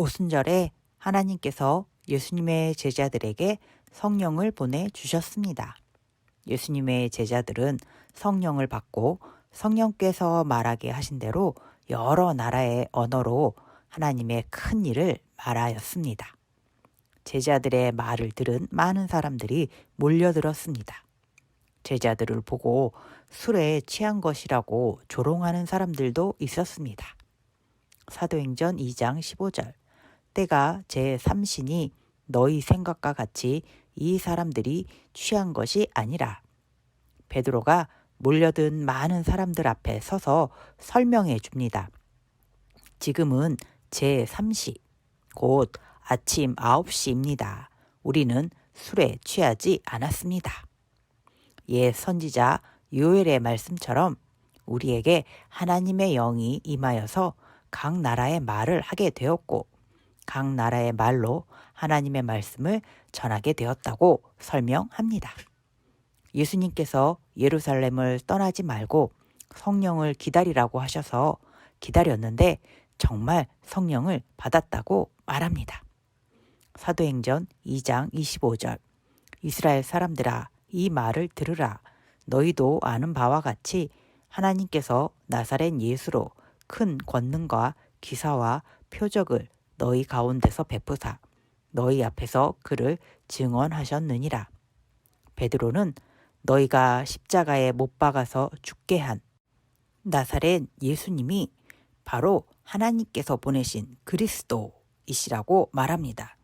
오순절에 하나님께서 예수님의 제자들에게 성령을 보내주셨습니다. 예수님의 제자들은 성령을 받고 성령께서 말하게 하신 대로 여러 나라의 언어로 하나님의 큰 일을 말하였습니다. 제자들의 말을 들은 많은 사람들이 몰려들었습니다. 제자들을 보고 술에 취한 것이라고 조롱하는 사람들도 있었습니다. 사도행전 2장 15절 때가 제3신이 너희 생각과 같이 이 사람들이 취한 것이 아니라 베드로가 몰려든 많은 사람들 앞에 서서 설명해 줍니다. 지금은 제3시 곧 아침 9시입니다. 우리는 술에 취하지 않았습니다. 옛 선지자 요엘의 말씀처럼 우리에게 하나님의 영이 임하여서 각 나라의 말을 하게 되었고 각 나라의 말로 하나님의 말씀을 전하게 되었다고 설명합니다. 예수님께서 예루살렘을 떠나지 말고 성령을 기다리라고 하셔서 기다렸는데 정말 성령을 받았다고 말합니다. 사도행전 2장 25절 이스라엘 사람들아 이 말을 들으라. 너희도 아는 바와 같이 하나님께서 나사렛 예수로 큰 권능과 기사와 표적을 너희 가운데서 베푸사 너희 앞에서 그를 증언하셨느니라. 베드로는 너희가 십자가에 못 박아서 죽게 한 나사렛 예수님이 바로 하나님께서 보내신 그리스도이시라고 말합니다.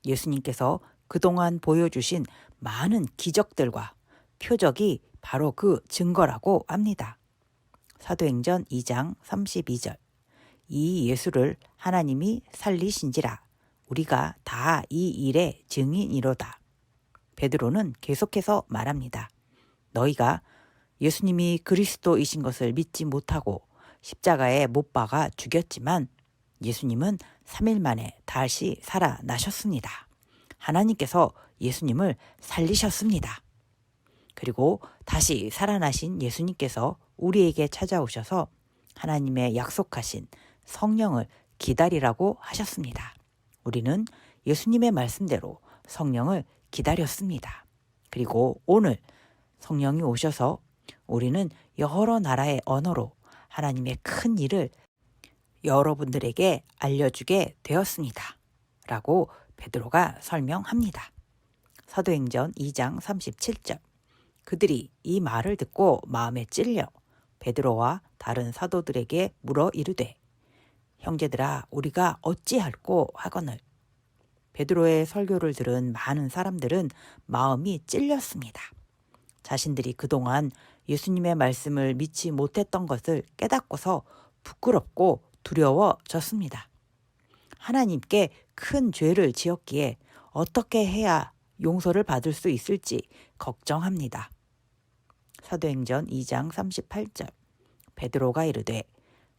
예수님께서 그동안 보여주신 많은 기적들과 표적이 바로 그 증거라고 합니다. 사도행전 2장 32절 이 예수를 하나님이 살리신지라 우리가 다 이 일의 증인이로다. 베드로는 계속해서 말합니다. 너희가 예수님이 그리스도이신 것을 믿지 못하고 십자가에 못 박아 죽였지만 예수님은 3일 만에 다시 살아나셨습니다. 하나님께서 예수님을 살리셨습니다. 그리고 다시 살아나신 예수님께서 우리에게 찾아오셔서 하나님의 약속하신 성령을 기다리라고 하셨습니다. 우리는 예수님의 말씀대로 성령을 기다렸습니다. 그리고 오늘 성령이 오셔서 우리는 여러 나라의 언어로 하나님의 큰 일을 여러분들에게 알려주게 되었습니다. 라고 베드로가 설명합니다. 사도행전 2장 37절 그들이 이 말을 듣고 마음에 찔려 베드로와 다른 사도들에게 물어 이르되 형제들아 우리가 어찌할꼬 하거늘 베드로의 설교를 들은 많은 사람들은 마음이 찔렸습니다. 자신들이 그동안 예수님의 말씀을 믿지 못했던 것을 깨닫고서 부끄럽고 두려워졌습니다. 하나님께 큰 죄를 지었기에 어떻게 해야 용서를 받을 수 있을지 걱정합니다. 사도행전 2장 38절 베드로가 이르되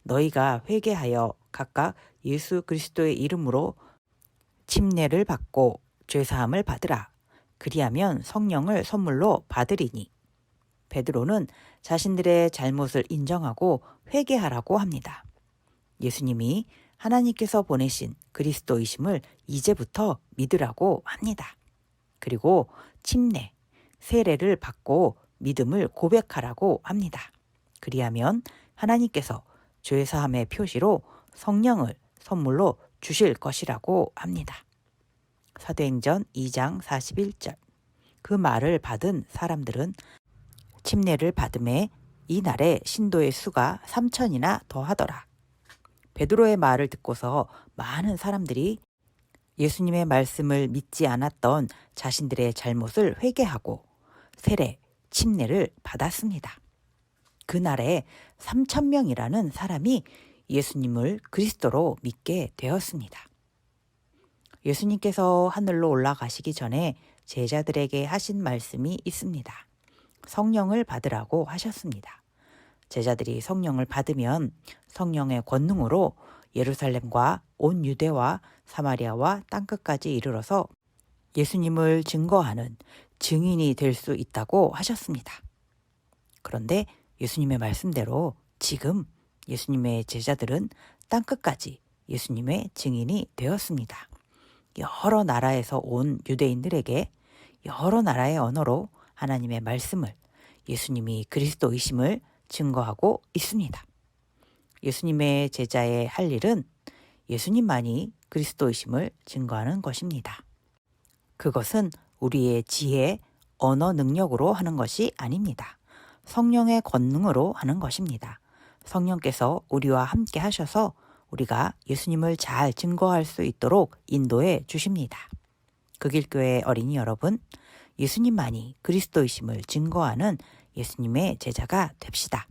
너희가 회개하여 각각 예수 그리스도의 이름으로 침례를 받고 죄사함을 받으라. 그리하면 성령을 선물로 받으리니. 베드로는 자신들의 잘못을 인정하고 회개하라고 합니다. 예수님이 하나님께서 보내신 그리스도이심을 이제부터 믿으라고 합니다. 그리고 침례, 세례를 받고 믿음을 고백하라고 합니다. 그리하면 하나님께서 죄사함의 표시로 성령을 선물로 주실 것이라고 합니다. 사도행전 2장 41절 그 말을 받은 사람들은 침례를 받음에 이날에 신도의 수가 3,000이나 더하더라. 베드로의 말을 듣고서 많은 사람들이 예수님의 말씀을 믿지 않았던 자신들의 잘못을 회개하고 세례, 침례를 받았습니다. 그날에 3,000명이라는 사람이 예수님을 그리스도로 믿게 되었습니다. 예수님께서 하늘로 올라가시기 전에 제자들에게 하신 말씀이 있습니다. 성령을 받으라고 하셨습니다. 제자들이 성령을 받으면 성령의 권능으로 예루살렘과 온 유대와 사마리아와 땅끝까지 이르러서 예수님을 증거하는 증인이 될 수 있다고 하셨습니다. 그런데 예수님의 말씀대로 지금 예수님의 제자들은 땅끝까지 예수님의 증인이 되었습니다. 여러 나라에서 온 유대인들에게 여러 나라의 언어로 하나님의 말씀을, 예수님이 그리스도이심을 증거하고 있습니다. 예수님의 제자의 할 일은 예수님만이 그리스도이심을 증거하는 것입니다. 그것은 우리의 지혜, 언어 능력으로 하는 것이 아닙니다. 성령의 권능으로 하는 것입니다. 성령께서 우리와 함께 하셔서 우리가 예수님을 잘 증거할 수 있도록 인도해 주십니다. 극일교회 어린이 여러분, 예수님만이 그리스도이심을 증거하는 예수님의 제자가 됩시다.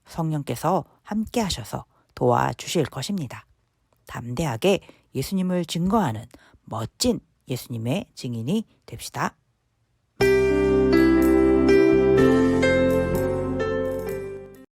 성령께서 함께 하셔서 도와주실 것입니다. 담대하게 예수님을 증거하는 멋진 예수님의 증인이 됩시다.